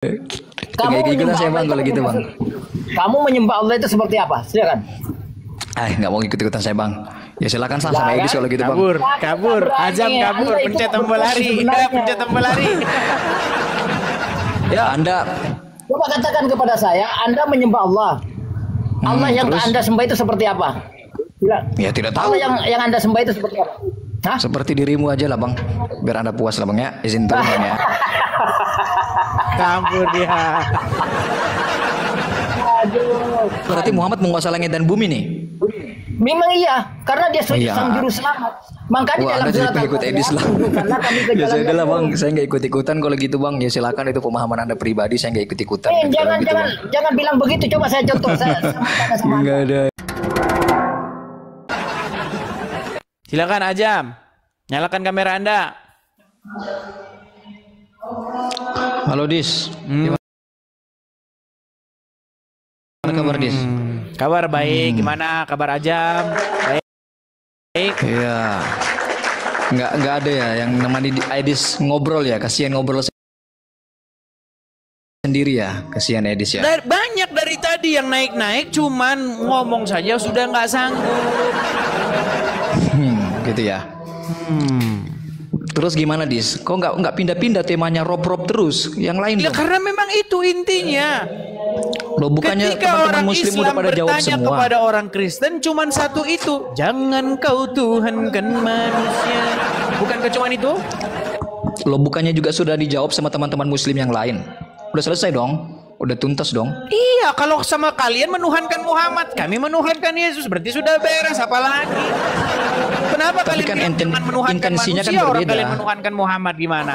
Kamu Nggak ikutan menyembah saya Allah bang itu kalau gitu bang. Kamu menyembah Allah itu seperti apa? Silakan. Nggak mau ikut-ikutan saya bang. Ya silakan sama Lah, Edis kan? kalau gitu bang. Kabur, kabur, Berani, Azam kabur, Anda itu pencet tombol berposisi lari, sebenarnya. pencet tombol lari. Ya Anda. Coba katakan kepada saya, Anda menyembah Allah. Allah yang terus? Anda sembah itu seperti apa? Bilang. Ya tidak tahu. Allah yang Anda sembah itu seperti apa? Hah? Seperti dirimu aja lah bang. Biar Anda puas lah bang ya. Izin turun bang ya. Kabur dia. Aduh. Berarti Muhammad menguasai langit dan bumi nih. Memang iya, karena dia sudah Iya. sang juru selamat. Makanya Wah, dalam Anda jadi surat pengikut Al-Qur'an, Edis lah. tunjukkanlah kami ke Ya jalan sudah yang lah bang, lurus. saya nggak ikut-ikutan kalau gitu bang. Ya silakan itu pemahaman Anda pribadi, saya nggak ikut-ikutan. Kalau Jangan gitu, jangan Bang. jangan bilang begitu. Coba saya contoh. Saya tanya sama Nggak Anda. ada. Silakan Ajam, nyalakan kamera Anda. Halo Dis. Gimana kabar Dis? Kabar baik, gimana kabar Ajam? Baik. Iya. Nggak ada ya yang namanya Edis ngobrol ya. Kasihan ngobrol sendiri ya. Kasihan Edis ya. Banyak dari tadi yang naik-naik, cuman ngomong saja sudah nggak sanggup. Gitu ya. Terus gimana Dis? Kok nggak pindah-pindah temanya rob-rob terus? Yang lain Ya dong. karena memang itu intinya. Loh bukannya Ketika teman-teman orang muslim Islam udah pada jawab bertanya semua. kepada orang Kristen cuman satu itu, jangan kau tuhankan manusia. Bukankah cuman itu? Loh bukannya juga sudah dijawab sama teman-teman muslim yang lain? Udah selesai dong? Udah tuntas dong? Iya, kalau sama kalian menuhankan Muhammad, kami menuhankan Yesus, berarti sudah beres, apa lagi? Kenapa Tapi kalian kan bilang jangan menuhankan intensinya kan manusia, orang berbeda. kalian menuhankan Muhammad gimana?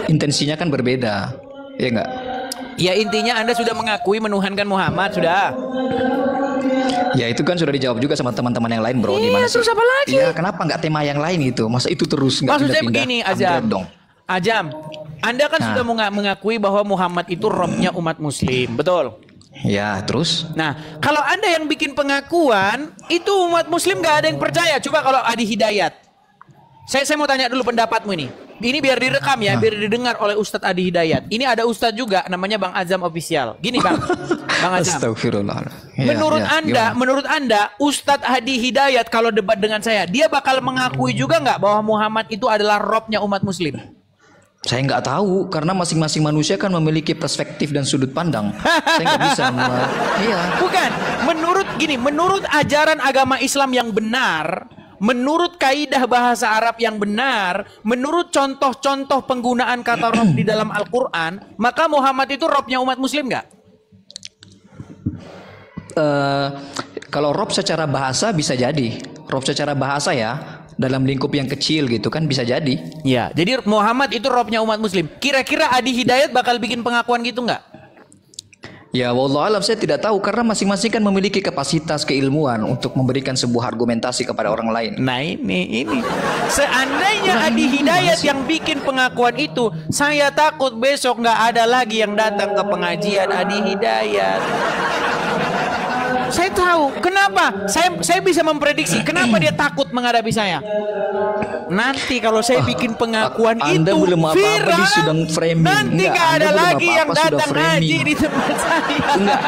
Intensinya kan berbeda. Ya enggak? Ya intinya Anda sudah mengakui menuhankan Muhammad, sudah. Ya itu kan sudah dijawab juga sama teman-teman yang lain bro. Iya, Gimana sih? terus apa lagi? Iya kenapa nggak tema yang lain itu? Masa itu terus nggak Maksud saya pindah-pindah? begini, Upgrade Ajam. dong. Ajam, Anda kan Nah. sudah mengakui bahwa Muhammad itu robnya umat muslim, betul? Ya terus? Nah, kalau Anda yang bikin pengakuan, itu umat muslim gak ada yang percaya. Coba kalau Adi Hidayat. Saya mau tanya dulu pendapatmu ini. Ini biar direkam ya, biar didengar oleh Ustadz Adi Hidayat. Ini ada Ustadz juga, namanya Bang Azam Official. Gini Bang, Bang Azam. Astagfirullah. Ya, Menurut ya, Anda, gimana? menurut Anda, Ustadz Adi Hidayat kalau debat dengan saya, dia bakal mengakui juga nggak bahwa Muhammad itu adalah robnya umat muslim? Saya nggak tahu karena masing-masing manusia kan memiliki perspektif dan sudut pandang. Saya nggak bisa. Iya. Bukan, menurut ajaran agama Islam yang benar, menurut kaidah bahasa Arab yang benar, menurut contoh-contoh penggunaan kata rob di dalam Al-Quran, maka Muhammad itu robnya umat muslim nggak? Kalau rob secara bahasa bisa jadi. Rob secara bahasa ya. Dalam lingkup yang kecil gitu kan bisa jadi. Ya, jadi Muhammad itu robnya umat muslim. Kira-kira Adi Hidayat bakal bikin pengakuan gitu nggak? Ya wallah alam saya tidak tahu karena masing-masing kan memiliki kapasitas keilmuan untuk memberikan sebuah argumentasi kepada orang lain. Nah ini. Seandainya Adi Hidayat yang bikin pengakuan itu, saya takut besok nggak ada lagi yang datang ke pengajian Adi Hidayat. Saya tahu kenapa. Saya bisa memprediksi kenapa dia takut menghadapi saya. Nanti kalau saya bikin pengakuan Anda itu belum apa-apa viral, di sedang framing. nanti Enggak, nggak Anda ada belum lagi yang apa-apa, sudah datang framing. ngaji di tempat saya. Enggak,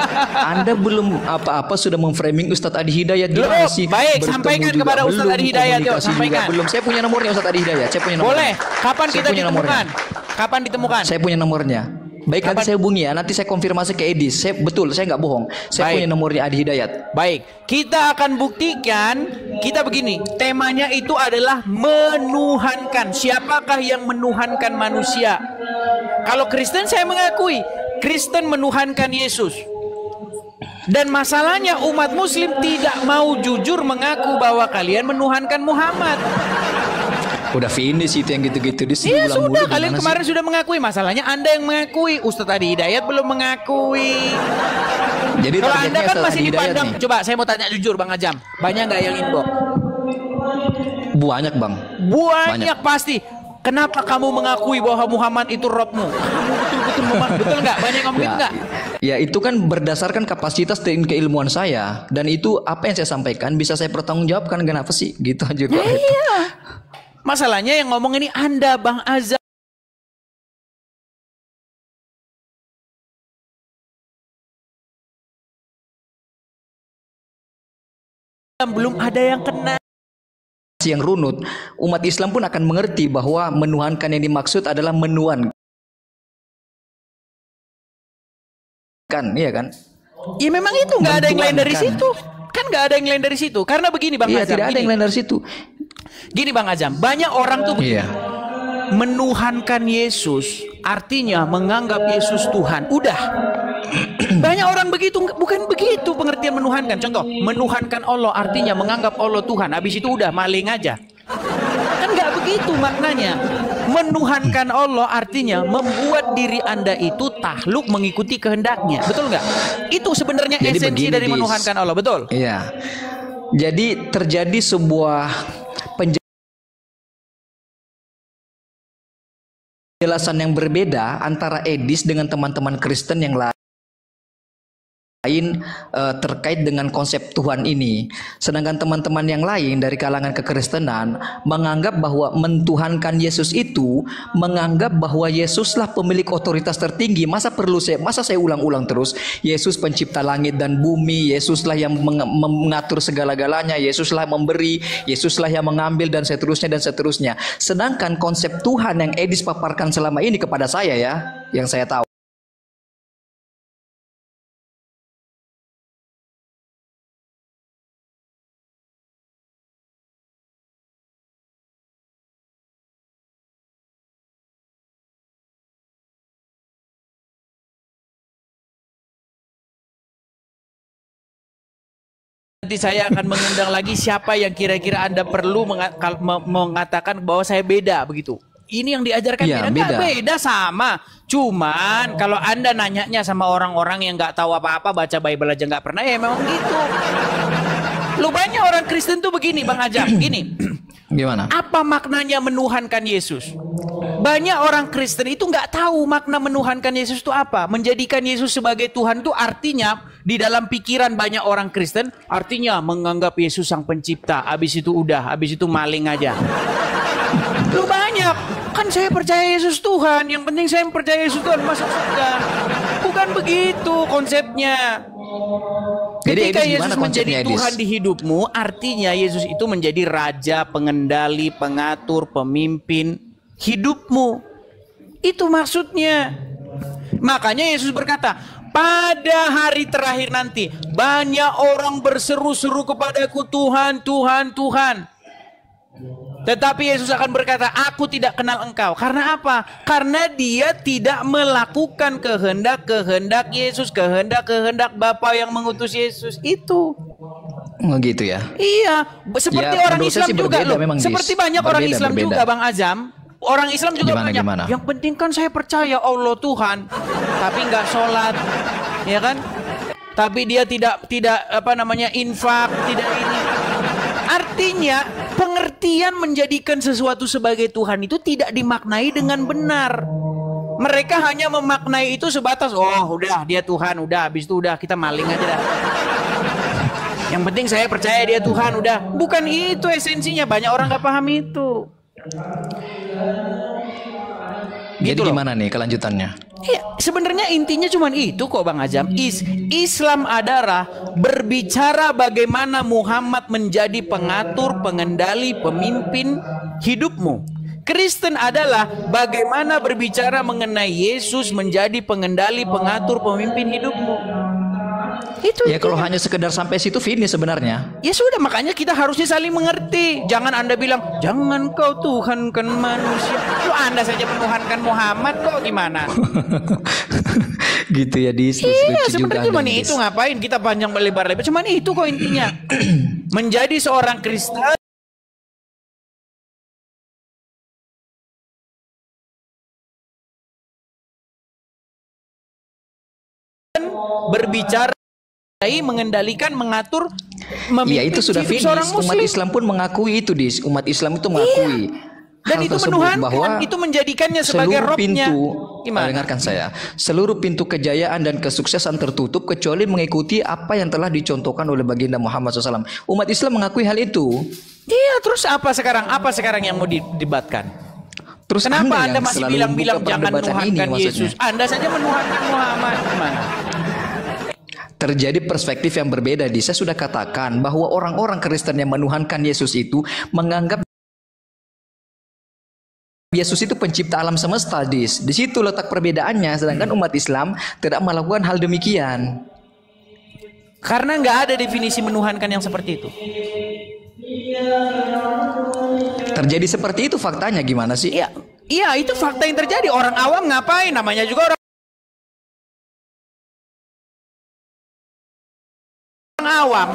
Anda belum apa-apa sudah memframing Ustadz Adi Hidayat. Belum. Gimana sih? Baik, Bertemu sampaikan juga. kepada Ustadz Belum, Adi Hidayat, yuk, komunikasi juga. sampaikan. Belum, saya punya nomornya Ustadz Adi Hidayat. Saya punya nomornya. Boleh. Kapan Saya kita punya nomornya. ditemukan? Kapan ditemukan? Saya punya nomornya. Baik, Kapan? nanti saya hubungi ya. Nanti saya konfirmasi ke Edis. Saya nggak bohong. Saya Baik. punya nomornya Adi Hidayat. Baik, kita akan buktikan. Kita begini, temanya itu adalah menuhankan. Siapakah yang menuhankan manusia? Kalau Kristen saya mengakui, Kristen menuhankan Yesus. Dan masalahnya umat muslim tidak mau jujur mengaku bahwa kalian menuhankan Muhammad. Udah finish itu yang gitu-gitu di sini. Iya sudah, kalian kemarin sudah mengakui. Masalahnya Anda yang mengakui, Ustadz Adi Hidayat belum mengakui. Jadi Kalau targetnya Anda kan Ustadz masih Adi Hidayat dipandang. nih. Coba saya mau tanya jujur Bang Ajam, banyak nggak yang inbox? Banyak bang. Banyak pasti. Kenapa kamu mengakui bahwa Muhammad itu robmu? Kamu betul-betul betul nggak? Banyak yang ngomongin nggak? Ya itu kan berdasarkan kapasitas dan keilmuan saya. Dan itu apa yang saya sampaikan bisa saya pertanggungjawabkan. Kenapa sih? Gitu aja kok. Iya. Masalahnya yang ngomong ini Anda Bang Azam. belum ada yang kena. Yang runut, umat Islam pun akan mengerti bahwa menuhankan yang dimaksud adalah menuhankan, iya kan? Ya memang itu nggak ada yang lain dari Mentuhankan. situ. Kan nggak ada yang lain dari situ. Karena begini Bang Iya, Azam. tidak ada yang lain dari situ. Gini Bang Azam, banyak orang tuh begini. Iya. Menuhankan Yesus artinya menganggap Yesus Tuhan. Udah. Banyak orang begitu, bukan begitu pengertian menuhankan. Contoh, menuhankan Allah artinya menganggap Allah Tuhan. Habis itu udah maling aja. Kan nggak begitu maknanya. Menuhankan Allah artinya membuat diri Anda itu takluk mengikuti kehendaknya. Betul nggak? Itu sebenarnya Jadi esensi begini, dari Dis. menuhankan Allah. Betul? Iya. Jadi terjadi sebuah penjelasan yang berbeda antara Edis dengan teman-teman Kristen yang lain terkait dengan konsep Tuhan ini. Sedangkan teman-teman yang lain dari kalangan kekristenan menganggap bahwa mentuhankan Yesus itu menganggap bahwa Yesuslah pemilik otoritas tertinggi. Masa saya ulang-ulang terus? Yesus pencipta langit dan bumi, Yesuslah yang mengatur segala-galanya, Yesuslah memberi, Yesuslah yang mengambil dan seterusnya dan seterusnya. Sedangkan konsep Tuhan yang Edis paparkan selama ini kepada saya ya, yang saya tahu, nanti saya akan mengundang lagi siapa yang kira-kira Anda perlu mengatakan bahwa saya beda begitu. Ini yang diajarkan Iya, beda. Nggak beda. beda sama. Cuman kalau Anda nanyanya sama orang-orang yang nggak tahu apa-apa, baca Bible aja nggak pernah, ya memang gitu. Lu banyak orang Kristen tuh begini Bang Ajam, gini. gimana? Apa maknanya menuhankan Yesus? Banyak orang Kristen itu nggak tahu makna menuhankan Yesus itu apa. Menjadikan Yesus sebagai Tuhan itu artinya di dalam pikiran banyak orang Kristen artinya menganggap Yesus sang pencipta. Habis itu udah, habis itu maling aja. Lu banyak. Kan saya percaya Yesus Tuhan. Yang penting saya percaya Yesus Tuhan masuk surga. Bukan begitu konsepnya. Jadi, Ketika Edis, Yesus gimana menjadi konsepnya, Edis? Tuhan di hidupmu, artinya Yesus itu menjadi raja, pengendali, pengatur, pemimpin hidupmu. Itu maksudnya. Makanya Yesus berkata, pada hari terakhir nanti banyak orang berseru-seru kepadaku, Tuhan, Tuhan, Tuhan. Tetapi Yesus akan berkata, aku tidak kenal engkau. Karena apa? Karena dia tidak melakukan kehendak-kehendak Yesus, kehendak-kehendak Bapa yang mengutus Yesus itu. Oh gitu ya. Iya, seperti Ya, orang menurut saya Islam sih juga berbeda loh. memang, Dis. Seperti banyak orang Berbeda, Islam berbeda. juga Bang Azam. Orang Islam juga banyak. Gimana? Yang penting kan saya percaya Allah Tuhan, tapi nggak sholat, ya kan? Tapi dia tidak apa namanya infak, tidak ini. Artinya pengertian menjadikan sesuatu sebagai Tuhan itu tidak dimaknai dengan benar. Mereka hanya memaknai itu sebatas, oh udah dia Tuhan, udah habis itu udah kita maling aja dah. Yang penting saya percaya dia Tuhan, udah. Bukan itu esensinya. Banyak orang nggak paham itu. Jadi Gitu loh. gimana nih kelanjutannya? Ya, sebenarnya intinya cuma itu kok Bang Azam. Islam adalah berbicara bagaimana Muhammad menjadi pengatur, pengendali, pemimpin hidupmu. Kristen adalah bagaimana berbicara mengenai Yesus menjadi pengendali, pengatur, pemimpin hidupmu. Itu Ya kalau intinya. hanya sekedar sampai situ finish sebenarnya. Ya sudah, makanya kita harusnya saling mengerti. Jangan Anda bilang, jangan kau tuhankan manusia. Lu Anda saja menuhankan Muhammad kok gimana? Gitu ya, Dis. Iya, Lucu juga sebenarnya cuma Anda, Dis. itu. Ngapain kita panjang lebar-lebar? Cuman itu kok intinya. Menjadi seorang Kristen berbicara, mengendalikan, mengatur, Iya memimpin itu sudah hidup finish. seorang Umat muslim. Islam pun mengakui itu, Dis. Umat Islam itu mengakui. Dan hal itu tersebut, menuhankan, bahwa itu menjadikannya sebagai seluruh robnya. pintu, Gimana? dengarkan saya, seluruh pintu kejayaan dan kesuksesan tertutup kecuali mengikuti apa yang telah dicontohkan oleh baginda Muhammad SAW. Umat Islam mengakui hal itu. Iya, terus apa sekarang? Apa sekarang yang mau didebatkan? Terus Kenapa yang Anda masih selalu bilang-bilang buka jangan perdebatan ini, menuhankan maksudnya? Yesus? Anda saja menuhankan Muhammad. Gimana? terjadi perspektif yang berbeda. Saya sudah katakan bahwa orang-orang Kristen yang menuhankan Yesus itu menganggap Yesus itu pencipta alam semesta. Di situ letak perbedaannya, sedangkan umat Islam tidak melakukan hal demikian. Karena nggak ada definisi menuhankan yang seperti itu. Terjadi seperti itu faktanya, gimana sih? Iya, itu fakta yang terjadi. Orang awam ngapain? Namanya juga orang awam.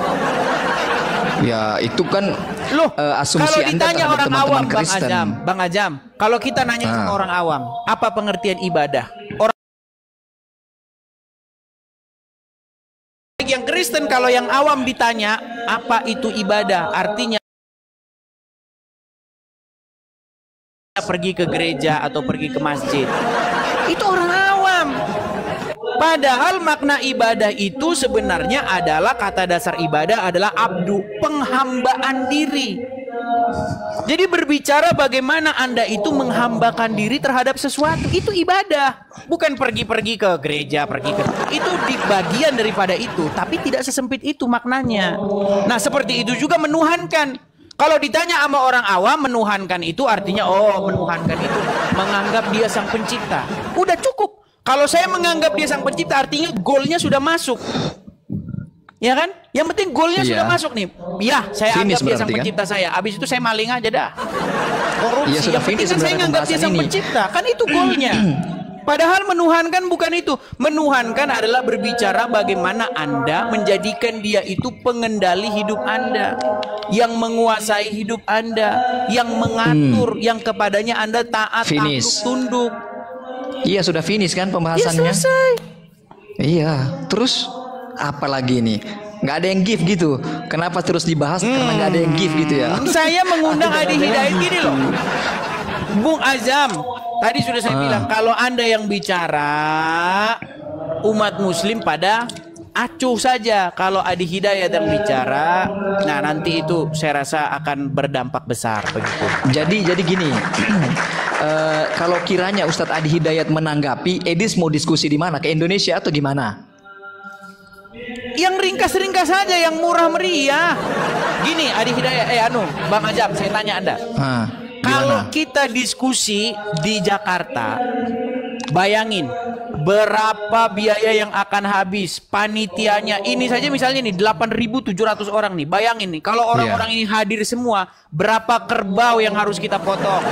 Ya, itu kan Loh, asumsi kalau Anda ditanya terhadap orang teman-teman awam, Kristen. Bang Ajam, kalau kita nanya sama orang awam, apa pengertian ibadah? Orang yang Kristen, kalau yang awam ditanya apa itu ibadah, artinya pergi ke gereja atau pergi ke masjid. Itu orang awam. Padahal makna ibadah itu sebenarnya adalah, kata dasar ibadah adalah abdu, penghambaan diri. Jadi berbicara bagaimana Anda itu menghambakan diri terhadap sesuatu, itu ibadah. Bukan pergi-pergi ke gereja, itu di bagian daripada itu, tapi tidak sesempit itu maknanya. Nah, seperti itu juga menuhankan. Kalau ditanya sama orang awam, menuhankan itu artinya, menuhankan itu menganggap dia sang pencipta. Udah cukup. Kalau saya menganggap dia sang pencipta, artinya goalnya sudah masuk. Ya kan? Yang penting goalnya sudah masuk nih. Ya, saya anggap dia sang pencipta saya. Abis itu saya maling aja dah. Korupsi. Yang penting kan saya menganggap dia sang pencipta. Kan itu goalnya. Padahal menuhankan bukan itu. Menuhankan adalah berbicara bagaimana Anda menjadikan dia itu pengendali hidup Anda, yang menguasai hidup Anda, yang mengatur, yang kepadanya Anda taat, takluk, tunduk. Iya, sudah finish kan pembahasannya? Ya, selesai. Iya, terus apa lagi nih? Nggak ada yang give gitu. Kenapa terus dibahas? Karena nggak ada yang give gitu ya. Saya mengundang Adi Hidayat gini loh, Bung Azam. Tadi sudah saya bilang, kalau Anda yang bicara, umat muslim pada acuh saja. Kalau Adi Hidayat yang bicara, nah nanti itu saya rasa akan berdampak besar begitu. Jadi gini, kalau kiranya Ustadz Adi Hidayat menanggapi, Edis mau diskusi di mana? Ke Indonesia atau gimana? Yang ringkas-ringkas saja, yang murah meriah. Gini, Adi Hidayat, Bang Ajam, saya tanya Anda. Kalau kita diskusi di Jakarta, bayangin berapa biaya yang akan habis, panitianya. Ini saja misalnya nih 8.700 orang nih. Bayangin nih, kalau orang-orang ini hadir semua, berapa kerbau yang harus kita potong?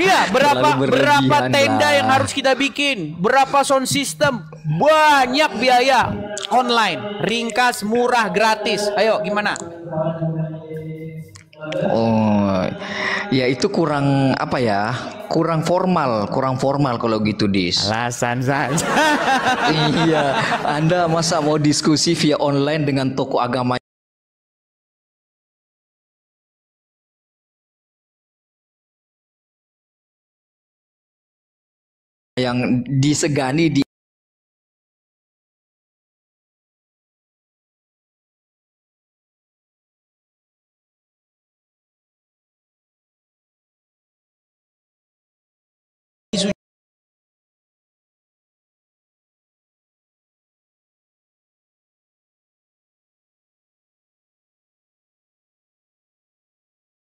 Iya, berapa tenda yang harus kita bikin? Berapa sound system? Banyak biaya. Online, ringkas, murah, gratis. Ayo, gimana? Ya itu kurang apa ya? Kurang formal kalau gitu, Dis. Alasan saja. Iya, Anda masa mau diskusi via online dengan tokoh agama yang disegani di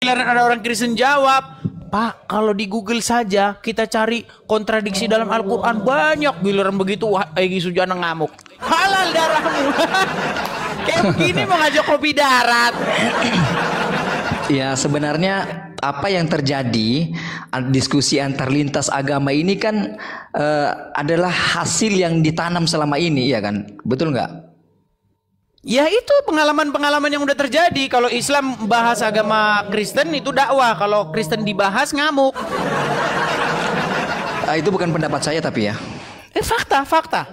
Ada orang Kristen jawab, Pak, kalau di Google saja kita cari kontradiksi dalam Al-Quran banyak. Giliran begitu, Egy Sujana ngamuk. Halal darahmu. Kayak begini mau ngajak kopi darat. Ya, sebenarnya apa yang terjadi diskusi antar lintas agama ini kan adalah hasil yang ditanam selama ini, ya kan? Betul nggak? Ya itu pengalaman-pengalaman yang udah terjadi. Kalau Islam bahas agama Kristen itu dakwah. Kalau Kristen dibahas ngamuk. Itu bukan pendapat saya tapi ya. Fakta.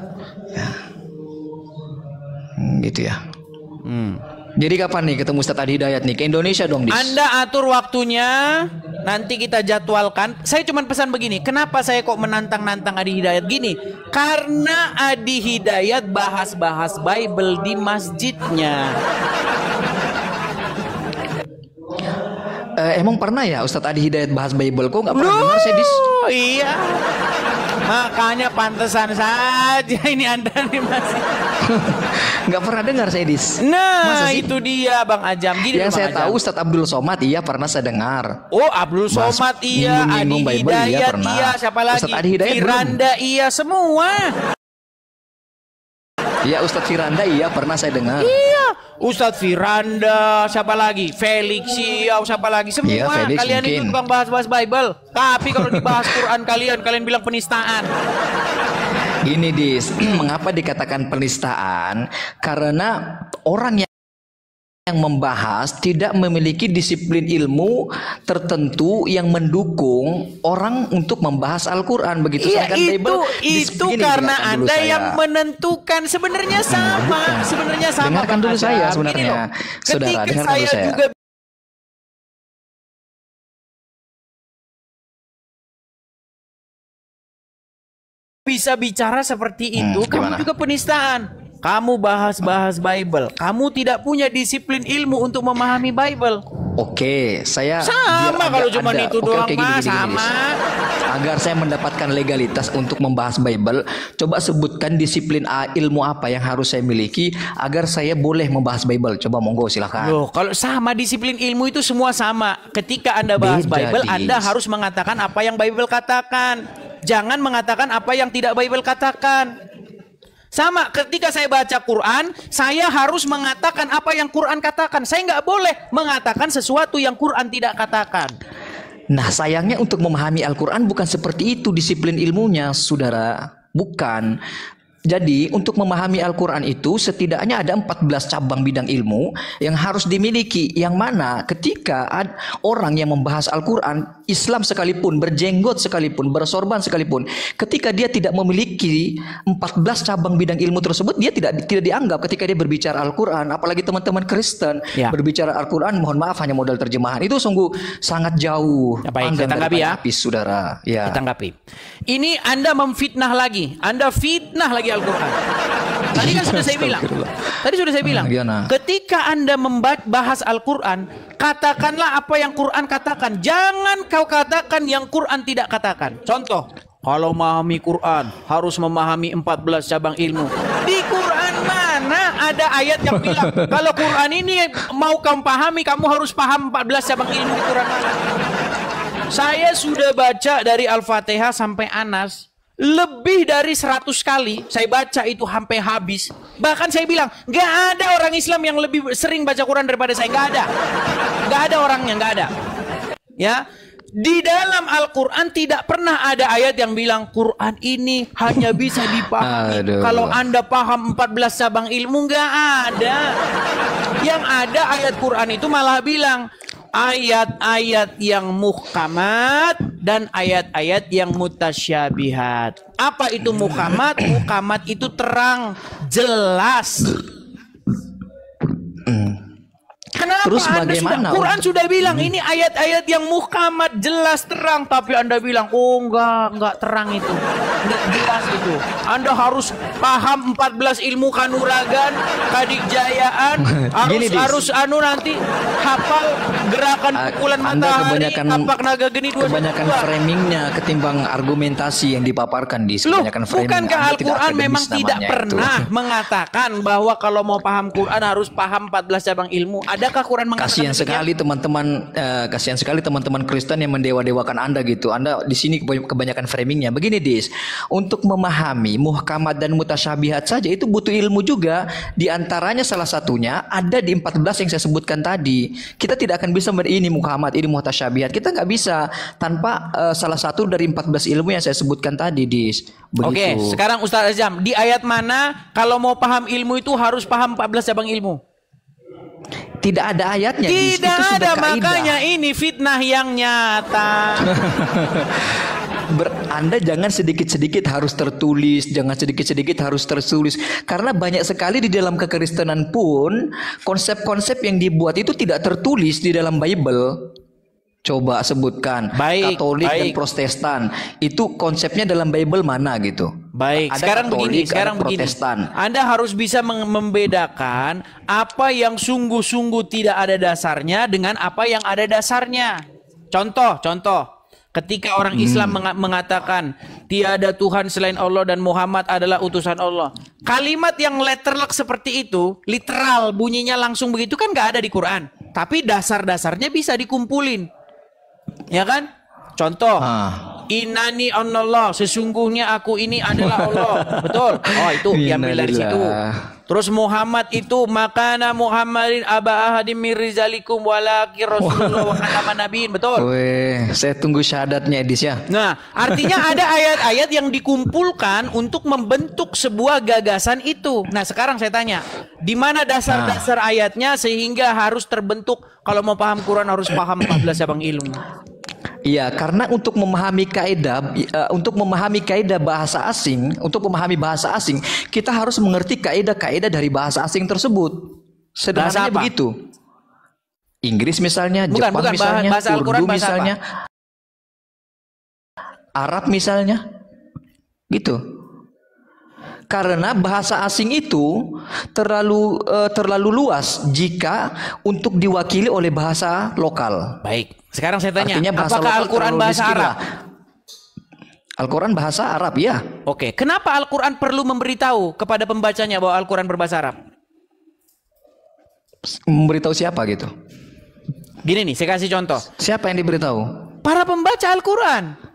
Gitu ya. Jadi kapan nih ketemu Ustadz Adi Hidayat nih? Ke Indonesia dong, Dis. Anda atur waktunya, nanti kita jadwalkan. Saya cuma pesan begini, kenapa saya kok menantang-nantang Adi Hidayat gini? Karena Adi Hidayat bahas-bahas Bible di masjidnya. Emang pernah ya Ustadz Adi Hidayat bahas Bible? Kok nggak pernah dengar saya, Dis? Iya. Makanya pantesan saja ini Anda nih masih. Nggak pernah dengar saya, Dis. Nah, itu dia Bang Ajam. Gini yang Bang saya Ajam. tahu Ustadz Abdul Somad, iya pernah saya dengar. Oh, Abdul Somad iya, Adi nyinggung Bible, iya Hidayat pernah. iya, siapa lagi? Ustadz Adi Hidayat Firanda iya, semua. Iya, Ustadz Firanda iya pernah saya dengar. Iya, Ustadz Firanda, siapa lagi? Felix iya, siapa lagi? Semua. Iya, Felix kalian mungkin. itu tukang bahas-bahas Bible. Tapi kalau dibahas Quran kalian bilang penistaan. Ini, Dis, mengapa dikatakan penistaan? Karena orang yang membahas tidak memiliki disiplin ilmu tertentu yang mendukung orang untuk membahas Al-Quran. Begitu. Iya, Sedangkan Bible itu begini, karena dengarkan dulu Anda saya. yang menentukan. Sebenarnya sama. Bukan. Sebenarnya sama. Dengarkan Bang dulu Ajam. saya Gini sebenarnya. loh, Saudara, ketika dengarkan dulu saya. juga bisa bicara seperti itu, kamu gimana? juga penistaan. Kamu bahas-bahas Bible. Kamu tidak punya disiplin ilmu untuk memahami Bible. Oke, saya Sama biar kalau agak cuma ada. itu doang gini, mah, gini, sama. Agar saya mendapatkan legalitas untuk membahas Bible, coba sebutkan disiplin ilmu apa yang harus saya miliki agar saya boleh membahas Bible. Coba monggo silahkan. Loh, kalau sama disiplin ilmu itu semua sama. Ketika Anda bahas Beda, Bible, Dis. Anda harus mengatakan apa yang Bible katakan. Jangan mengatakan apa yang tidak Bible katakan. Sama, ketika saya baca Quran, saya harus mengatakan apa yang Quran katakan. Saya nggak boleh mengatakan sesuatu yang Quran tidak katakan. Nah, sayangnya untuk memahami Al-Quran bukan seperti itu disiplin ilmunya, saudara. Bukan. Jadi untuk memahami Al-Quran itu setidaknya ada 14 cabang bidang ilmu yang harus dimiliki. Yang mana ketika orang yang membahas Al-Quran, Islam sekalipun, berjenggot sekalipun, bersorban sekalipun, ketika dia tidak memiliki 14 cabang bidang ilmu tersebut, dia tidak dianggap ketika dia berbicara Al-Quran. Apalagi teman-teman Kristen berbicara Al-Quran, mohon maaf hanya modal terjemahan. Itu sungguh sangat jauh. Ya, baik, saya tanggapi ya. Habis, saudara. Ya. Kita tanggapi. Ini Anda memfitnah lagi. Anda fitnah lagi Al-Quran. Tadi kan sudah saya bilang. Tadi sudah saya bilang. Ketika Anda membahas Al-Quran, katakanlah apa yang Quran katakan. Jangan kau katakan yang Quran tidak katakan. Contoh, kalau memahami Quran harus memahami 14 cabang ilmu. Di Quran mana ada ayat yang bilang kalau Quran ini mau kamu pahami, kamu harus paham 14 cabang ilmu di Quran mana? Saya sudah baca dari Al-Fatihah sampai Anas lebih dari 100 kali. Saya baca itu sampai habis. Bahkan saya bilang, gak ada orang Islam yang lebih sering baca Quran daripada saya. Gak ada. Gak ada orangnya, gak ada. Ya, di dalam Al-Quran tidak pernah ada ayat yang bilang Quran ini hanya bisa dipahami kalau Anda paham 14 cabang ilmu. Gak ada. Yang ada ayat Quran itu malah bilang ayat-ayat yang muhkamat dan ayat-ayat yang mutasyabihat. Apa itu muhkamat? Muhkamat itu terang, jelas. Kenapa Terus Anda bagaimana? Quran sudah bilang ini ayat-ayat yang muhkamat, jelas, terang, tapi Anda bilang oh enggak terang itu, enggak jelas itu. Anda harus paham 14 ilmu kanuragan, kadikjayaan, harus nanti hafal gerakan pukulan matahari, tapak naga geni 212. Kebanyakan framingnya ketimbang argumentasi yang dipaparkan di kebanyakan framing. Bukankah Al-Quran memang tidak pernah mengatakan bahwa kalau mau paham Quran harus paham 14 cabang ilmu? Adakah Quran mengatakan kasihan sekali teman-teman, kasihan sekali teman-teman Kristen yang mendewa-dewakan Anda gitu. Anda di sini kebanyakan framingnya. Begini, Dis, untuk memahami muhkamat dan mutasyabihat saja itu butuh ilmu juga. Di antaranya salah satunya ada di 14 yang saya sebutkan tadi. Kita tidak akan bisa ini muhkamat, ini mutasyabihat. Kita nggak bisa tanpa salah satu dari 14 ilmu yang saya sebutkan tadi, Dis. Oke, sekarang Ustaz Azam, di ayat mana kalau mau paham ilmu itu harus paham 14 cabang ilmu? Tidak ada ayatnya. Tidak ada, makanya ini fitnah yang nyata. Anda jangan sedikit-sedikit harus tertulis, jangan sedikit-sedikit harus tertulis. Karena banyak sekali di dalam kekristenan pun konsep-konsep yang dibuat itu tidak tertulis di dalam Bible. Coba sebutkan Katolik dan Protestan itu konsepnya dalam Bible mana gitu. Baik, ada sekarang Katolik, begini, sekarang ada begini. Protestan. Anda harus bisa membedakan apa yang sungguh-sungguh tidak ada dasarnya dengan apa yang ada dasarnya. Contoh. Ketika orang Islam mengatakan tiada Tuhan selain Allah dan Muhammad adalah utusan Allah. Kalimat yang letterlock seperti itu, literal bunyinya langsung begitu kan nggak ada di Quran. Tapi dasar-dasarnya bisa dikumpulin. Ya kan? Contoh, Inani Allah, sesungguhnya aku ini adalah Allah. Betul? Oh, itu diambil dari situ. Terus Muhammad itu makana Muhammadin aba ahadim min rizalikum walaki Rasulullah wa khataman nabiyyin. Betul? Weh, saya tunggu syahadatnya Edis ya. Nah, artinya ada ayat-ayat yang dikumpulkan untuk membentuk sebuah gagasan itu. Nah, sekarang saya tanya, di mana dasar-dasar ayatnya sehingga harus terbentuk? Kalau mau paham Quran harus paham 14 cabang ilmu. Iya, karena untuk memahami kaidah bahasa asing, untuk memahami bahasa asing, kita harus mengerti kaidah-kaidah dari bahasa asing tersebut. Sederhananya begitu. Inggris misalnya, Jepang misalnya, bahasa Al-Quran, Urdu misalnya, Arab misalnya, gitu. Karena bahasa asing itu terlalu luas jika untuk diwakili oleh bahasa lokal. Baik. Sekarang saya tanya, artinya apakah Al-Quran bahasa Arab? Al-Quran bahasa Arab, ya. Oke, kenapa Al-Quran perlu memberitahu kepada pembacanya bahwa Al-Quran berbahasa Arab? Memberitahu siapa gitu? Gini nih, saya kasih contoh. Siapa yang diberitahu? Para pembaca Al-Quran.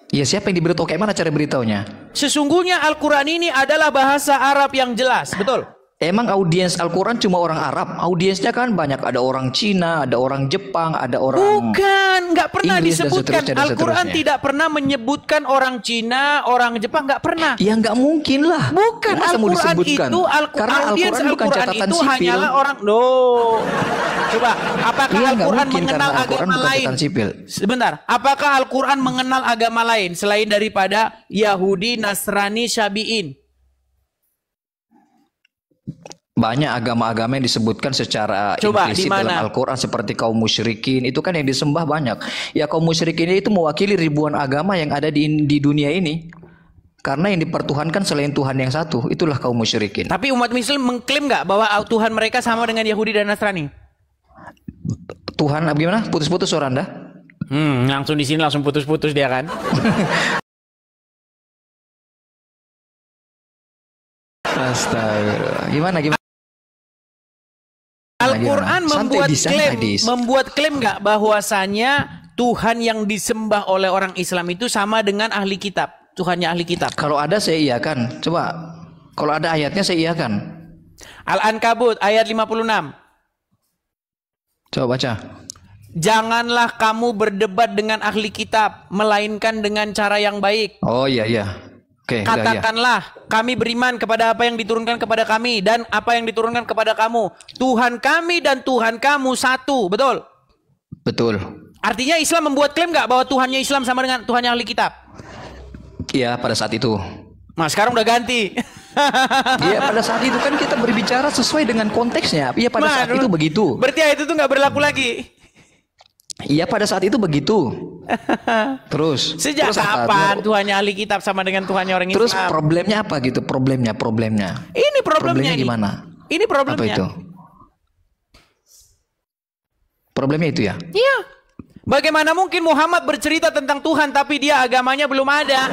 Ya, siapa yang diberitahu? Kayak mana cara beritahunya? Sesungguhnya Al-Quran ini adalah bahasa Arab yang jelas, betul? Emang audiens Al-Quran cuma orang Arab? Audiensnya kan banyak, ada orang Cina, ada orang Jepang, ada orang... Bukan, nggak pernah Inggris disebutkan. Al-Quran tidak pernah menyebutkan orang Cina, orang Jepang, nggak pernah. Ya nggak mungkin lah. Bukan, Al-Quran itu, karena audiens Al-Quran itu sipil. hanyalah orang... Coba, apakah Al-Quran mengenal agama lain? Sebentar, apakah Al-Quran mengenal agama lain selain daripada Yahudi, Nasrani, Syabi'in? Banyak agama-agama yang disebutkan secara implisit dalam Al-Quran seperti kaum musyrikin, itu kan yang disembah banyak. Ya, kaum musyrikin itu mewakili ribuan agama yang ada di dunia ini. Karena yang dipertuhankan selain Tuhan yang satu, itulah kaum musyrikin. Tapi umat Muslim mengklaim nggak bahwa Tuhan mereka sama dengan Yahudi dan Nasrani? Tuhan gimana? Putus-putus suara Anda? Langsung di sini langsung putus-putus dia kan? Astaga. Gimana? Al-Quran membuat klaim nggak bahwasanya Tuhan yang disembah oleh orang Islam itu sama dengan ahli kitab, Tuhannya ahli kitab. Kalau ada saya iyakan. Coba, kalau ada ayatnya saya iyakan. Al-Ankabut ayat 56. Coba baca. Janganlah kamu berdebat dengan ahli kitab, melainkan dengan cara yang baik. Oh iya. Oke, katakanlah, kami beriman kepada apa yang diturunkan kepada kami dan apa yang diturunkan kepada kamu. Tuhan kami dan Tuhan kamu satu, betul? Betul. Artinya Islam membuat klaim nggak bahwa Tuhannya Islam sama dengan Tuhannya ahli kitab? Iya, pada saat itu. Nah, sekarang udah ganti. Iya, pada saat itu kan kita berbicara sesuai dengan konteksnya. Iya, pada saat itu begitu. Berarti ayat itu nggak berlaku lagi. Iya, pada saat itu begitu. Terus sejak kapan Tuhannya ahli kitab sama dengan Tuhannya orang Islam? Terus problemnya apa gitu? Problemnya. Ini problemnya gimana? Ini problemnya. Apa itu? Problemnya itu ya? Iya. Bagaimana mungkin Muhammad bercerita tentang Tuhan tapi dia agamanya belum ada?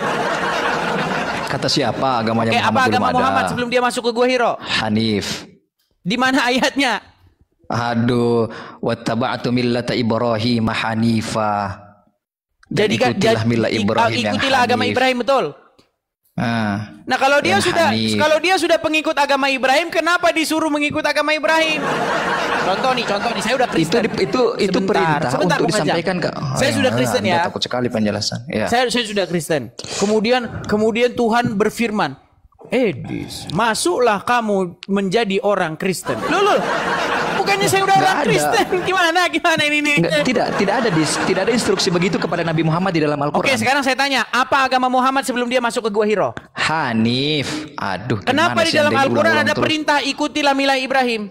Kata siapa agamanya Muhammad apa belum agama ada? Muhammad sebelum dia masuk ke Gua Hiro? Hanif. Di mana ayatnya? Aduh, wattaba'tu millata Ibrahim hanifa. Jadi ikutilah agama Ibrahim, betul? Nah, kalau dia sudah pengikut agama Ibrahim, kenapa disuruh mengikut agama Ibrahim? Contoh nih, saya udah Kristen. Itu perintah untuk disampaikan ke. Saya sudah Kristen ya. Takut sekali penjelasan. Ya. Saya sudah Kristen. Kemudian Tuhan berfirman, Edis, masuklah kamu menjadi orang Kristen. Loh. Bukannya saya udah orang Kristen. Gimana ini? Tidak ada instruksi begitu kepada Nabi Muhammad di dalam Al-Quran. Oke, sekarang saya tanya, apa agama Muhammad sebelum dia masuk ke Gua Hiro? Hanif. Aduh, kenapa di dalam Al-Quran ada perintah ikutilah milah Ibrahim?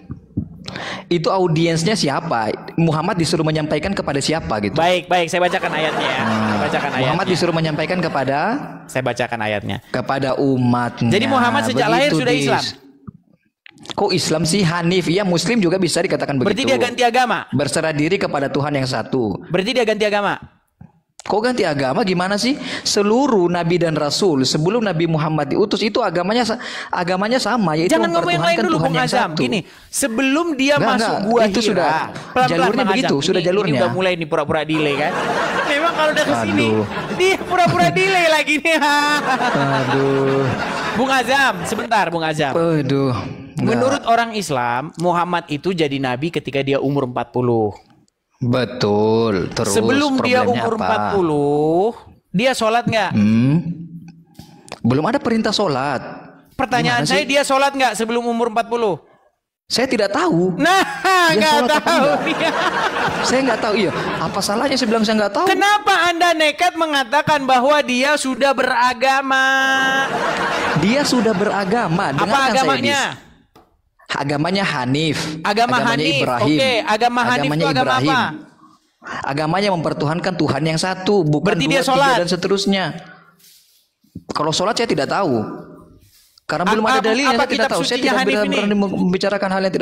Itu audiensnya siapa? Muhammad disuruh menyampaikan kepada siapa gitu? Baik, saya bacakan ayatnya ya. Muhammad disuruh menyampaikan kepada? Saya bacakan ayatnya. Kepada umatnya. Jadi Muhammad sejak lahir sudah Islam? Kok Islam sih? Hanif? Ya, Muslim juga bisa dikatakan begitu. Berarti dia ganti agama? Berserah diri kepada Tuhan yang satu. Berarti dia ganti agama? Kok ganti agama gimana sih? Seluruh nabi dan rasul sebelum Nabi Muhammad diutus itu agamanya sama, yaitu Jangan ngomong yang lain mempertuhankan dulu Tuhan Bung yang Azam. satu. Gini, sebelum dia Enggak, masuk gua itu Hira, sudah pelan-pelan, jalurnya Bang begitu, Azam. sudah Ini jalurnya. udah mulai nih pura-pura delay kan. Memang kalau udah kesini Aduh. dia pura-pura delay lagi nih. Aduh. Bung Azam, sebentar Bung Azam. Aduh. Menurut orang Islam, Muhammad itu jadi nabi ketika dia umur 40. Betul. Terus Sebelum dia problemnya umur apa? 40, dia sholat nggak? Belum ada perintah sholat. Pertanyaan Gimana saya, sih? dia sholat nggak sebelum umur 40? Saya tidak tahu. Nah, Dia nggak sholat apa tahu. enggak? Saya nggak tahu. Iya. Apa salahnya saya bilang saya nggak tahu? Kenapa Anda nekat mengatakan bahwa dia sudah beragama? Dia sudah beragama. Apa Dengarkan agamanya? Saya, agamanya Hanif. Agama Agamanya Hanif. Ibrahim. Oke, agama Hanif Agamanya itu agama Ibrahim. apa? Agamanya mempertuhankan Tuhan yang satu, bukan Berarti dia dua, sholat. tiga dan seterusnya. Kalau sholat saya tidak tahu. Karena belum ada dalilnya, apa saya tidak kitab tahu. Saya sucinya tidak Hanif ini? berani membicarakan hal yang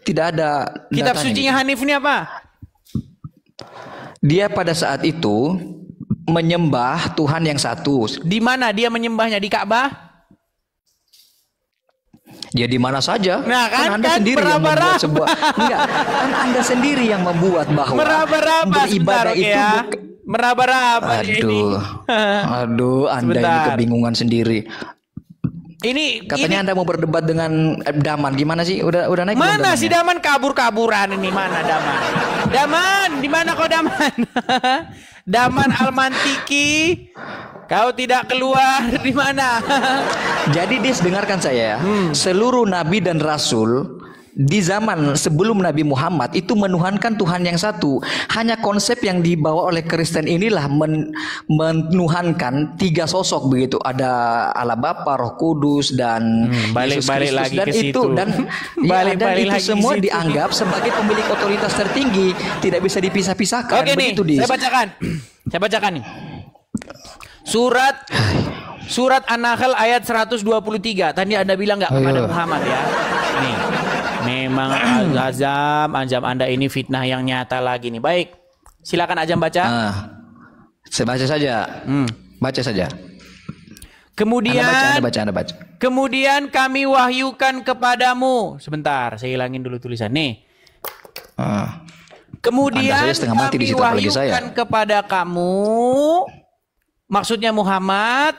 tidak ada Kitab datanya. sucinya Hanif ini apa? Dia pada saat itu menyembah Tuhan yang satu. Di mana dia menyembahnya? Di Ka'bah? Ya di mana saja. Nah, kan Anda sendiri yang meraba-raba. membuat sebuah enggak. Kan Anda sendiri yang membuat bahwa Meraba-raba beribadah sebentar, itu ya. bukan. Meraba-raba dia ini. Aduh, Anda ini Sebentar. kebingungan sendiri. Ini Katanya Anda mau berdebat dengan Daman. Gimana sih? Udah naik belum mana si Damannya? Daman kabur-kaburan ini? Mana Daman? Daman, di mana kau Daman? Daman Al-Mantiki, kau tidak keluar di mana? Jadi dengarkan saya. Seluruh nabi dan rasul di zaman sebelum Nabi Muhammad itu menuhankan Tuhan yang satu. Hanya konsep yang dibawa oleh Kristen inilah menuhankan tiga sosok begitu. Ada Allah Bapa, Roh Kudus dan balik Yesus Kristus. lagi Dan ke itu situ. dan Balik dan itu lagi ke semua situ. dianggap sebagai pemilik otoritas tertinggi, tidak bisa dipisah-pisahkan. Oke nih, Begitu, Dis. saya bacakan. Saya bacakan nih. Surat An-Nahl ayat 123. Tadi Anda bilang nggak kepada Muhammad ya? Nih. Memang Azam Anda ini fitnah yang nyata lagi nih. Baik. Silakan Azam baca. Saya baca saja. Baca saja. Kemudian Anda baca. Kemudian kami wahyukan kepadamu. Sebentar, saya hilangin dulu tulisan nih. Kemudian Anda saja setengah mati di kami situ, apalagi saya. wahyukan kepada kamu, maksudnya Muhammad,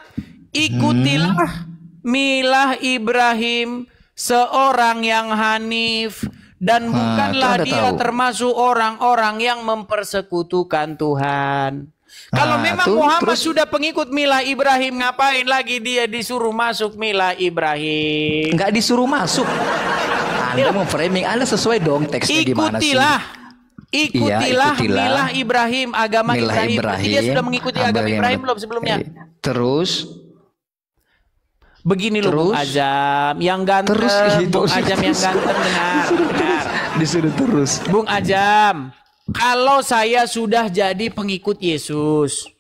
ikutilah milah Ibrahim, seorang yang hanif, dan bukanlah Anda dia tahu. termasuk orang-orang yang mempersekutukan Tuhan. Kalau memang tuh, Muhammad terus? sudah pengikut milah Ibrahim, ngapain lagi dia disuruh masuk milah Ibrahim? Nggak disuruh masuk. Anda mau framing, Anda sesuai dong teksnya gimana sih? Ikutilah Iya, milah Ibrahim, agama Milah Ibrahim. Berarti dia sudah mengikuti agama Ibrahim belum sebelumnya? Terus Begini loh Bung Terus? Azam, yang ganteng, Terus gitu. Bung Azam yang ganteng, dengar. disuruh terus. Bung Azam, kalau saya sudah jadi pengikut Yesus,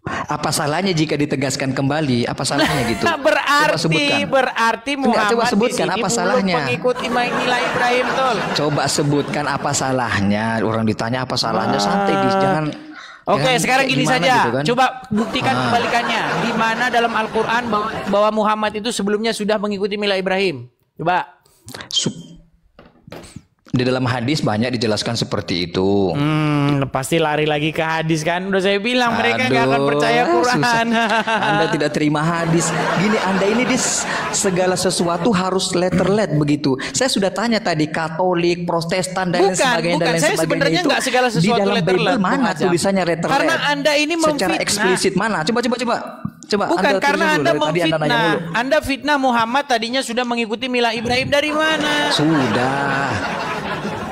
Apa salahnya jika ditegaskan kembali? Apa salahnya gitu? Coba sebutkan. berarti Enggak, Muhammad coba sebutkan di sini apa belum salahnya. pengikut milah Ibrahim, betul? Coba sebutkan apa salahnya. Orang ditanya apa salahnya, santai jangan. Oke, jangan sekarang kayak gini gimana saja. gitu kan. Coba buktikan kebalikannya. Di mana dalam Al-Qur'an bahwa Muhammad itu sebelumnya sudah mengikuti milah Ibrahim? Coba. Di dalam hadis banyak dijelaskan seperti itu. Pasti lari lagi ke hadis kan? Udah saya bilang mereka nggak akan percaya Quran. susah. Anda tidak terima hadis. Gini, Anda ini segala sesuatu harus letter-let begitu. Saya sudah tanya tadi Katolik, Protestan dan lain sebagainya. Bukan. Saya sebenarnya nggak segala sesuatu di dalam letter-let, Bible mana Bung Azam. tulisannya letter-let? Karena Anda ini secara memfitnah. eksplisit mana? Coba. Bukan, karena Anda dulu. Tadi Anda nanya memfitnah. mulu. Anda fitnah Muhammad tadinya sudah mengikuti milah Ibrahim dari mana?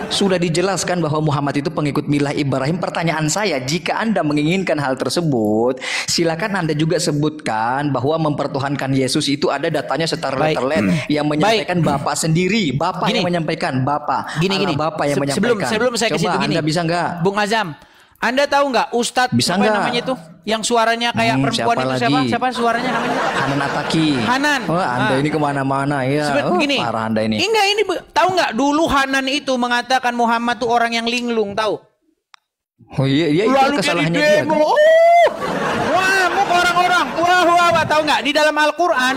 Sudah dijelaskan bahwa Muhammad itu pengikut milah Ibrahim. Pertanyaan saya, jika Anda menginginkan hal tersebut, silakan Anda juga sebutkan bahwa mempertuhankan Yesus itu ada datanya secara letterlet yang menyampaikan Bapak sendiri, Bapak yang menyampaikan, Bapak. Gini. Bapak yang menyampaikan. Sebelum saya ke situ Coba gini. Anda bisa nggak? Bung Azam, Anda tahu nggak Ustadz Bisa apa nggak? namanya itu? Yang suaranya kayak perempuan siapa itu lagi? siapa suaranya namanya? Hanan Ataki. Hanan. Oh, Anda ini kemana-mana ya. Begini. Parah Anda ini. Enggak, tahu nggak dulu Hanan itu mengatakan Muhammad tuh orang yang linglung, tahu? Oh iya, itu Lalu dia di kesalahannya dia. demo. Wah, mau orang-orang. Wah, tahu nggak? Di dalam Al-Quran,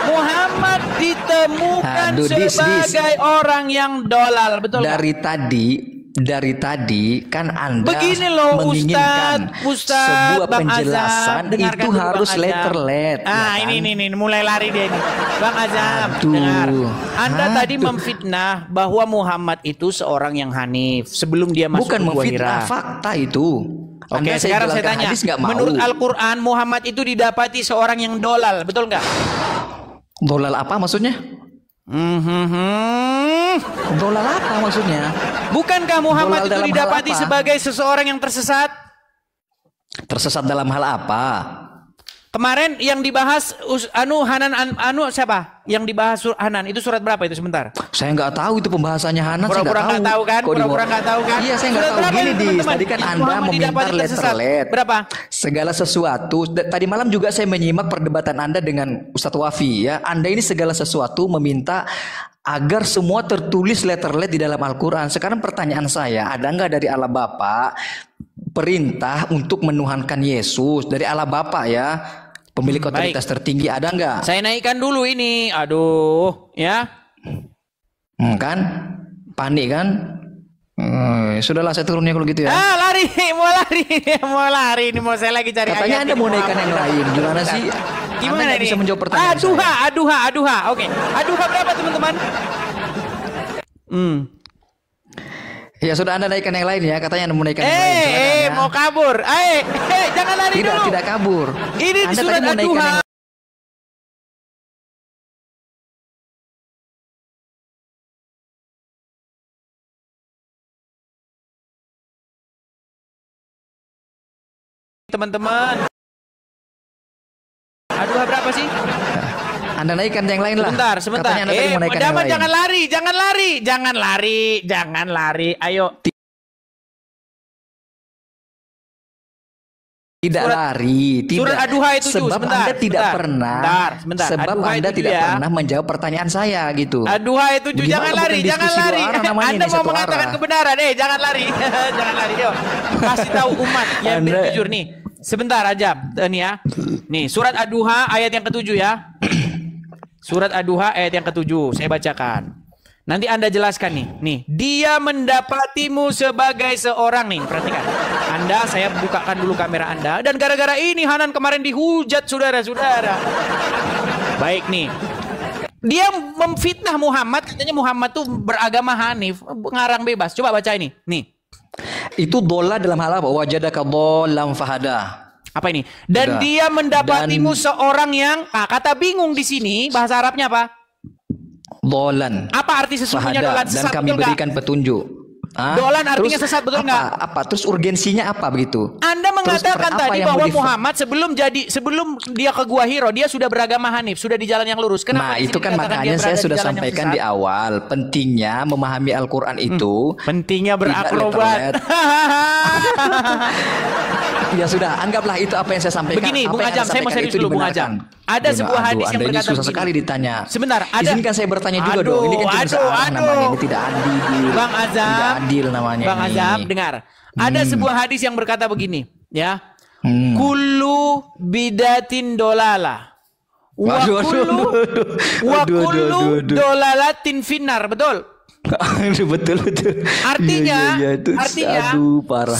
Muhammad ditemukan Aduh, sebagai orang yang dolal. Betul nggak? Dari tadi kan Anda Begini loh, menginginkan Ustadz, sebuah Bang penjelasan Azam, dengarkan itu dulu, harus Bang Azam. letter-let. Ah, ya kan? ini mulai lari dia ini. Bang Azam, Aduh. dengar. Anda tadi Aduh. memfitnah bahwa Muhammad itu seorang yang hanif sebelum dia masuk Bukan ke Gua memfitnah, Hira. fakta itu. Oke, Anda sekarang saya jelaskan tanya. hadis nggak mau. Menurut Al-Quran, Muhammad itu didapati seorang yang dolal, betul nggak? Dolal apa maksudnya? Dolal apa maksudnya? Bukankah Muhammad Dolal itu dalam hal didapati apa? sebagai seseorang yang tersesat? Tersesat dalam hal apa? Kemarin yang dibahas siapa? Yang dibahas Hanan itu surat berapa itu sebentar? Saya nggak tahu itu pembahasannya Hanan. Saya Pura-pura nggak tahu kan? Kok Pura-pura nggak tahu kan? Iya, saya nggak Surat tahu. berapa Gini ini, di teman-teman? tadi kan Anda Muhammad meminta didapati tersesat. letter-let. Berapa? Segala sesuatu. Tadi malam juga saya menyimak perdebatan Anda dengan Ustadz Wafi ya. Anda ini segala sesuatu meminta agar semua tertulis letter-let di dalam Al-Quran. Sekarang pertanyaan saya, ada nggak dari Allah Bapa perintah untuk menuhankan Yesus dari Allah Bapa ya? Pemilik otoritas tertinggi ada nggak? Saya naikkan dulu ini. Aduh, ya. Kan? Panik kan? Sudahlah saya turunnya kalau gitu ya. Lari, mau lari. Ini mau saya lagi cari Katanya ayat Anda ini, mau naikkan yang Muhammad. lain. Gimana sih? Gimana Anda nggak ini? bisa menjawab pertanyaan saya. Aduha. Oke. Aduha berapa teman-teman? Ya sudah Anda naikkan yang lain ya. Katanya Anda mau naikkan yang lain. Silakan ya. Mau kabur. Jangan lari dulu. Tidak kabur. Ini Anda surat tadi mau naikkan Aduha. yang Teman-teman. Aduha berapa sih? Anda naikkan yang lain lah. Sebentar. Katanya Anda tadi mau naikkan yang lain. Jangan lari. Ayo. Tidak lari, tidak. Surat Aduha itu sebab Anda tidak pernah. Sebab Aduha Anda itu tidak ya. pernah menjawab pertanyaan saya gitu. Aduha itu Bagaimana jangan bukan lari. diskusi dua arah namanya Anda ini, mau satu mengatakan arah. kebenaran, jangan lari. Jangan lari, Dio. Kasih tahu umat yang jujur nih. Sebentar aja, nih ya. Nih, surat Aduha ayat yang ke-7 ya. Surat Aduha ayat yang ke-7, saya bacakan. Nanti Anda jelaskan nih. Dia mendapatimu sebagai seorang nih. Perhatikan. Saya bukakan dulu kamera Anda. Dan gara-gara ini Hanan kemarin dihujat saudara-saudara. Baik nih. Dia memfitnah Muhammad. Katanya Muhammad tuh beragama Hanif. Ngarang bebas. Coba baca ini. Nih. Itu dola dalam hal apa? Wajadaka dhallan fahada. Apa ini? Dan Udah. dia mendapatimu seorang yang... kata bingung di sini. Bahasa Arabnya apa? Dolan. Apa arti sesungguhnya Fahada. dolan? Dan Sesat, kami betul nggak? berikan petunjuk. Dolan artinya sesat, betul nggak? Apa? Terus urgensinya apa begitu? Anda mengatakan Terus apa tadi yang bahwa mau Muhammad sebelum dia ke Gua Hiro, dia sudah beragama Hanif, sudah di jalan yang lurus. Kenapa Nah di sini itu kan dikatakan makanya dia saya berada di sudah jalan yang sampaikan sesat? di awal. Pentingnya memahami Al-Quran itu. Pentingnya tidak berakrobat. Ya sudah, anggaplah itu apa yang saya sampaikan. Begini, Apa Bung yang Ajam, Anda saya mau sampaikan serius itu dulu, Bung dibenarkan. Ajam. Ada sebuah hadis yang Anda ini berkata susah begini. sekali ditanya. Sebentar, ada. Izinkan saya bertanya juga dong. Ini kan cuma searah namanya, ini tidak adil. Bang Azam, Tidak adil namanya. Bang ini. Azam, dengar. Ada sebuah hadis yang berkata begini, ya. Hmm. Kullu bidatin dolala. Wa Waduh, kullu dolalatin finnar, betul? betul. Artinya, Iya, itu, aduh, parah.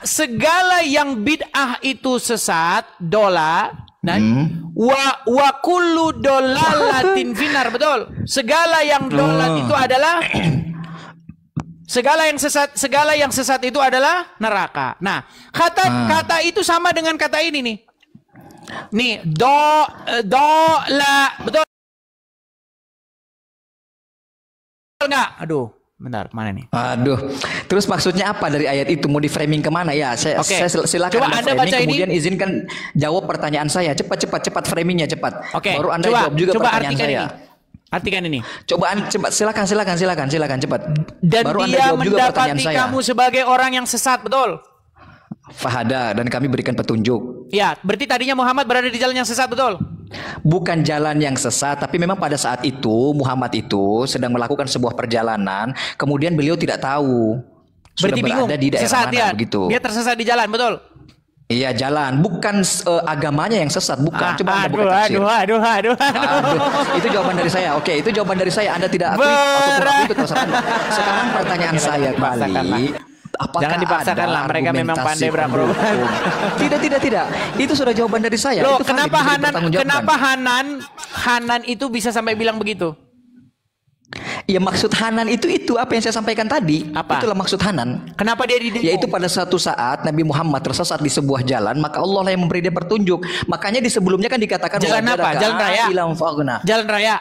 segala yang bid'ah itu sesat, dola, dan wa kullu dolalatin finnar, betul? Segala yang dolat itu adalah segala yang sesat itu adalah neraka. Nah, kata itu sama dengan kata ini nih. Nih, la, betul enggak? Aduh, bentar, mana nih? Aduh, terus maksudnya apa dari ayat itu? Mau di framing kemana ya? Saya silakan Coba Anda Anda framing, baca ini. kemudian izinkan jawab pertanyaan saya. Cepat framingnya cepat. Oke, Baru Anda jawab juga pertanyaan artikan saya. ini. Artikan ini. Cepat, silakan cepat. Dan Baru Anda dia jawab juga pertanyaan mendapati saya. kamu sebagai orang yang sesat, betul? Fahada, dan kami berikan petunjuk. Ya, berarti tadinya Muhammad berada di jalan yang sesat, betul? Bukan jalan yang sesat, tapi memang pada saat itu Muhammad itu sedang melakukan sebuah perjalanan, kemudian beliau tidak tahu. sudah Berarti bingung, berada di daerah sesat mana dia. begitu. Dia tersesat di jalan, betul? Iya, jalan, bukan agamanya yang sesat, bukan. Coba Anda buka tafsir. Aduh. Itu jawaban dari saya. Oke, itu jawaban dari saya. Anda tidak akui ataupun akui itu terserah Anda. Sekarang pertanyaan saya kembali. Apakah Jangan dipaksakan ada lah, mereka memang argumentasi pandai berakrobat. pendukung? Tidak. Itu sudah jawaban dari saya. Loh, Itu valid, kenapa bisa dipertanggungjawabkan. kenapa Hanan itu bisa sampai bilang begitu? Ya maksud Hanan itu apa yang saya sampaikan tadi. Apa? Itulah maksud Hanan. Kenapa dia didemo? Yaitu pada suatu saat Nabi Muhammad tersesat di sebuah jalan, maka Allah lah yang memberi dia petunjuk. Makanya di sebelumnya kan dikatakan Jalan apa? Jalan raya. Jalan raya.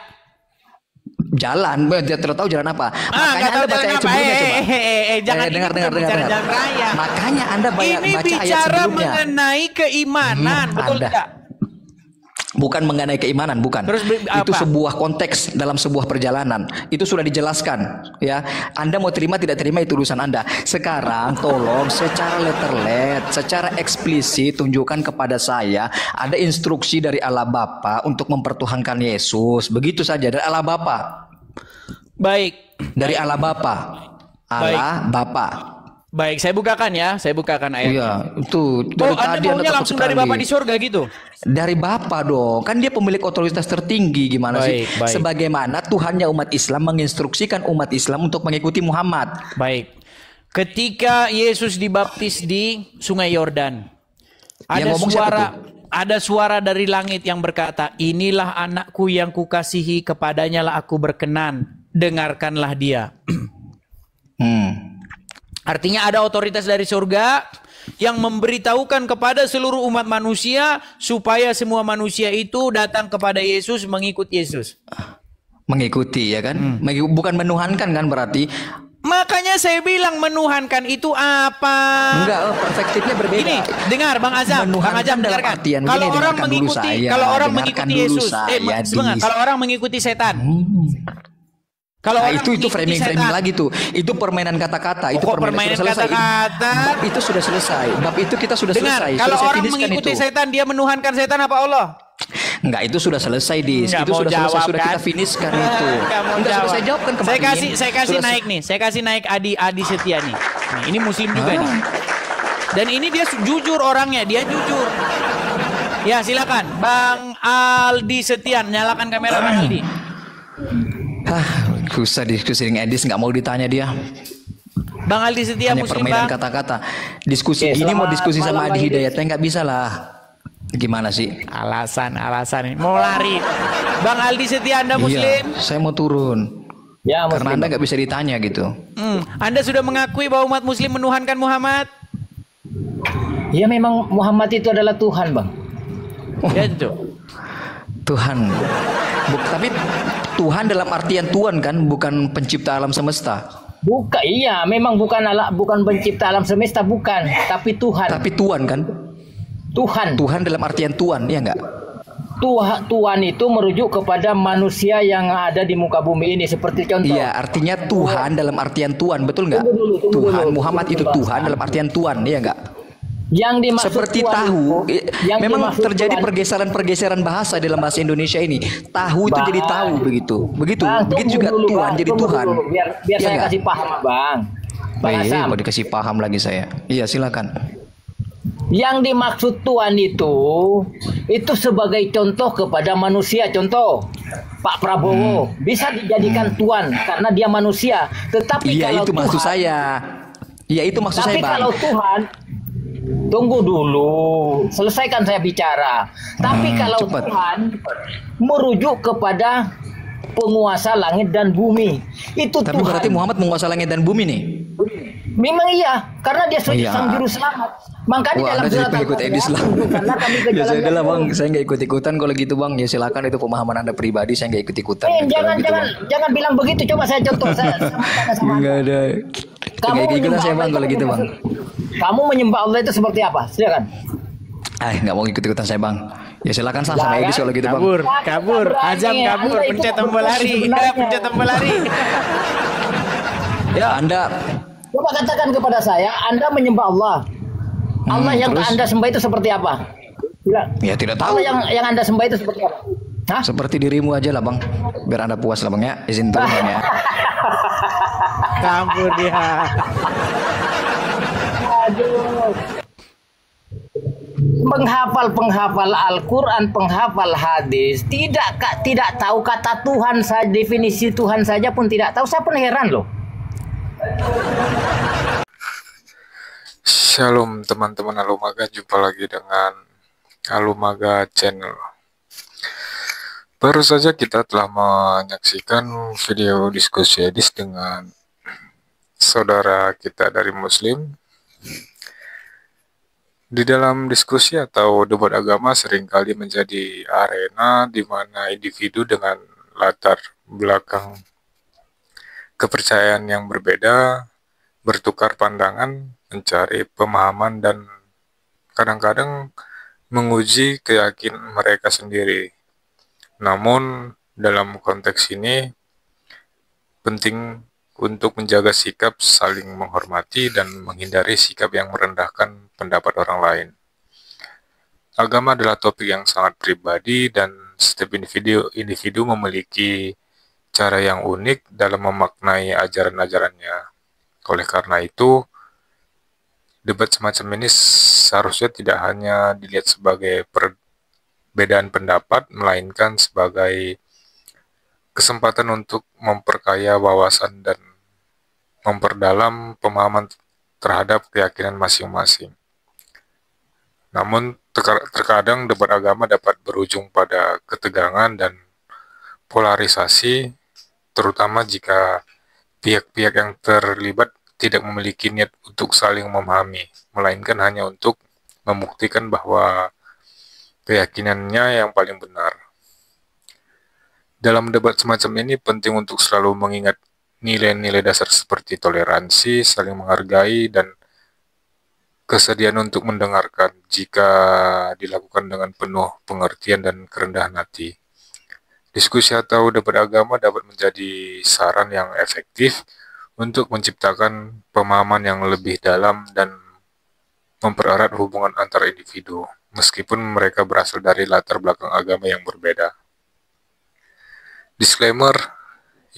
Jalan, dia tidak tahu jalan apa. Makanya Anda baca ayat sebelumnya coba. Jangan dengar. Jalan raya. Makanya Anda baca Ini ayat bicara sebelumnya. mengenai keimanan, betul Anda. tidak? Bukan mengenai keimanan, bukan. Terus itu apa? sebuah konteks dalam sebuah perjalanan. Itu sudah dijelaskan, ya. Anda mau terima tidak terima itu urusan Anda. Sekarang tolong secara letterlet, secara eksplisit tunjukkan kepada saya ada instruksi dari Allah Bapa untuk mempertuhankan Yesus. Begitu saja dari Allah Bapa. Baik. Dari Allah Bapa. Allah Bapa. Baik, saya bukakan ayatnya. Iya, itu dari Anda tadi Anda maunya takut langsung dari sekali. Bapak di surga gitu? Dari Bapa dong, kan dia pemilik otoritas tertinggi gimana sih? Baik. Sebagaimana Tuhannya umat Islam menginstruksikan umat Islam untuk mengikuti Muhammad. Baik. Ketika Yesus dibaptis di Sungai Yordan, ada suara dari langit yang berkata, "Inilah anakku yang kukasihi, kepadanya lah aku berkenan, dengarkanlah dia." Artinya ada otoritas dari surga yang memberitahukan kepada seluruh umat manusia supaya semua manusia itu datang kepada Yesus, mengikut Yesus. Mengikuti ya kan? Bukan menuhankan kan berarti? Makanya saya bilang menuhankan itu apa? Enggak, perspektifnya berbeda. Ini, dengar Bang Azam, Menuhankan Bang Azam dalam dengarkan. artian Kalau gini, orang dengarkan dulu mengikuti, saya, kalau orang dengarkan mengikuti dulu Yesus, saya, sebentar, kalau orang mengikuti setan. Kalau Nah, orang itu mengikuti framing setan. lagi tuh. Itu permainan kata-kata. Itu Kok permainan sudah selesai. kata-kata? Bab itu sudah selesai. Bab itu kita sudah Dengar, selesai. kalau Sudah saya orang finishkan mengikuti itu. setan, dia menuhankan setan apa Allah? Enggak, itu sudah selesai Dis. Nggak Itu mau sudah selesai, jawab, sudah kan? kita finishkan itu. Nggak mau Enggak, sudah jawab. saya jawabkan kemarin. Saya kasih Sudah naik nih. Saya kasih naik Adi Setia nih. Ini muslim juga nih. Dan ini dia jujur orangnya, dia jujur. Ya, silakan Bang Aldi Setian, nyalakan kamera Bang Aldi. Susah diskusi dengan Edis, nggak mau ditanya dia. Bang Aldi Setia Hanya muslim permainan Bang. kata-kata. Diskusi Oke, gini mau selamat diskusi sama malam, Adi Bang Hidayatnya nggak bisa lah. Gimana sih? Alasan ini. Mau lari. Bang Aldi Setia, Anda muslim? Iya, saya mau turun. Ya, Karena muslim. Anda nggak bisa ditanya gitu. Anda sudah mengakui bahwa umat muslim menuhankan Muhammad? Ya memang Muhammad itu adalah Tuhan, Bang. Ya itu. Tuhan. Tapi Tuhan dalam artian Tuhan kan, bukan pencipta alam semesta. Bukan, iya, memang bukan pencipta alam semesta, bukan, tapi Tuhan. Tapi Tuhan kan? Tuhan. Tuhan dalam artian Tuhan, ya enggak? Tuhan itu merujuk kepada manusia yang ada di muka bumi ini, seperti contoh. Iya, artinya Tuhan dalam artian Tuhan, betul nggak? Tunggu Tuhan dulu, Muhammad itu Bang. Tuhan dalam artian Tuhan, ya enggak? Yang dimaksud Seperti Tuhan tahu, itu, yang memang dimaksud terjadi Tuhan- pergeseran-pergeseran bahasa dalam bahasa Indonesia ini. Tahu itu Bang. jadi tahu begitu, begitu Bang, begitu tunggu juga dulu, Tuhan Bang, jadi tunggu Tuhan. dulu, biar Iya saya nggak? kasih paham, Bang. Bang Azam. Mau dikasih paham lagi saya. Iya silakan. Yang dimaksud Tuhan itu sebagai contoh kepada manusia. Contoh Pak Prabowo bisa dijadikan Tuhan karena dia manusia. Tetapi Iya kalau itu maksud Tuhan, saya. Iya itu maksud tapi saya Bang. kalau Tuhan, tunggu dulu, selesaikan saya bicara. Tapi kalau cepat. Tuhan merujuk kepada penguasa langit dan bumi, itu Tapi Tuhan. berarti Muhammad menguasai langit dan bumi nih. Memang iya, karena dia Iya. sang juru selamat. Makanya Wah, dalam Anda jadi surat pengikut Al-Qur'an, Edis lah. karena kami ke Ya jalan sudah lah yang Bang, lurus. saya nggak ikut-ikutan kalau gitu Bang. Ya silakan itu pemahaman Anda pribadi, saya nggak ikut-ikutan. Jangan bilang begitu. Coba saya contoh. Saya tanya sama Enggak Anda. ada. Kamu Nggak ikut-ikutan menyembah saya Bang Allah kalau itu gitu Bang. Kamu menyembah Allah itu seperti apa? Silakan. Nggak mau ikut-ikutan saya Bang. Ya silakan sama Lah, Edis kan? kalau gitu Bang. Kabur. Azam kabur, Anda itu pencet tombol lari. sebenarnya. Pencet tombol lari. Ya Anda Coba katakan kepada saya, Anda menyembah Allah. Allah yang terus? Anda sembah itu seperti apa? Bilang. ya tidak tahu. Allah yang Anda sembah itu seperti apa? Hah? Seperti dirimu aja lah Bang. Biar Anda puas lah Bang ya. Izin turun Bang ya. Kabur dia. Aduh. Penghafal Al-Quran, penghafal hadis, tidak tahu kata Tuhan saja, definisi Tuhan saja pun tidak tahu. Saya pun heran loh. Shalom teman-teman Alumaga, jumpa lagi dengan Alumaga Channel. Baru saja kita telah menyaksikan video diskusi edis dengan saudara kita dari Muslim. Di dalam diskusi atau debat agama seringkali menjadi arena di mana individu dengan latar belakang kepercayaan yang berbeda bertukar pandangan, mencari pemahaman, dan kadang-kadang menguji keyakinan mereka sendiri. Namun, dalam konteks ini, penting untuk menjaga sikap saling menghormati dan menghindari sikap yang merendahkan pendapat orang lain. Agama adalah topik yang sangat pribadi dan setiap individu memiliki cara yang unik dalam memaknai ajaran-ajarannya. Oleh karena itu, debat semacam ini seharusnya tidak hanya dilihat sebagai perbedaan pendapat, melainkan sebagai kesempatan untuk memperkaya wawasan dan memperdalam pemahaman terhadap keyakinan masing-masing. Namun, terkadang debat agama dapat berujung pada ketegangan dan polarisasi, terutama jika pihak-pihak yang terlibat tidak memiliki niat untuk saling memahami, melainkan hanya untuk membuktikan bahwa keyakinannya yang paling benar. Dalam debat semacam ini penting untuk selalu mengingat nilai-nilai dasar seperti toleransi, saling menghargai, dan kesediaan untuk mendengarkan jika dilakukan dengan penuh pengertian dan kerendahan hati. Diskusi atau debat agama dapat menjadi saran yang efektif untuk menciptakan pemahaman yang lebih dalam dan mempererat hubungan antar individu, meskipun mereka berasal dari latar belakang agama yang berbeda. Disclaimer,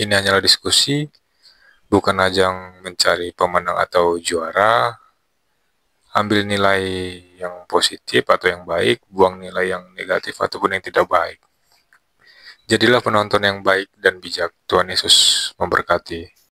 ini hanyalah diskusi, bukan ajang mencari pemenang atau juara. Ambil nilai yang positif atau yang baik, buang nilai yang negatif ataupun yang tidak baik. Jadilah penonton yang baik dan bijak. Tuhan Yesus memberkati.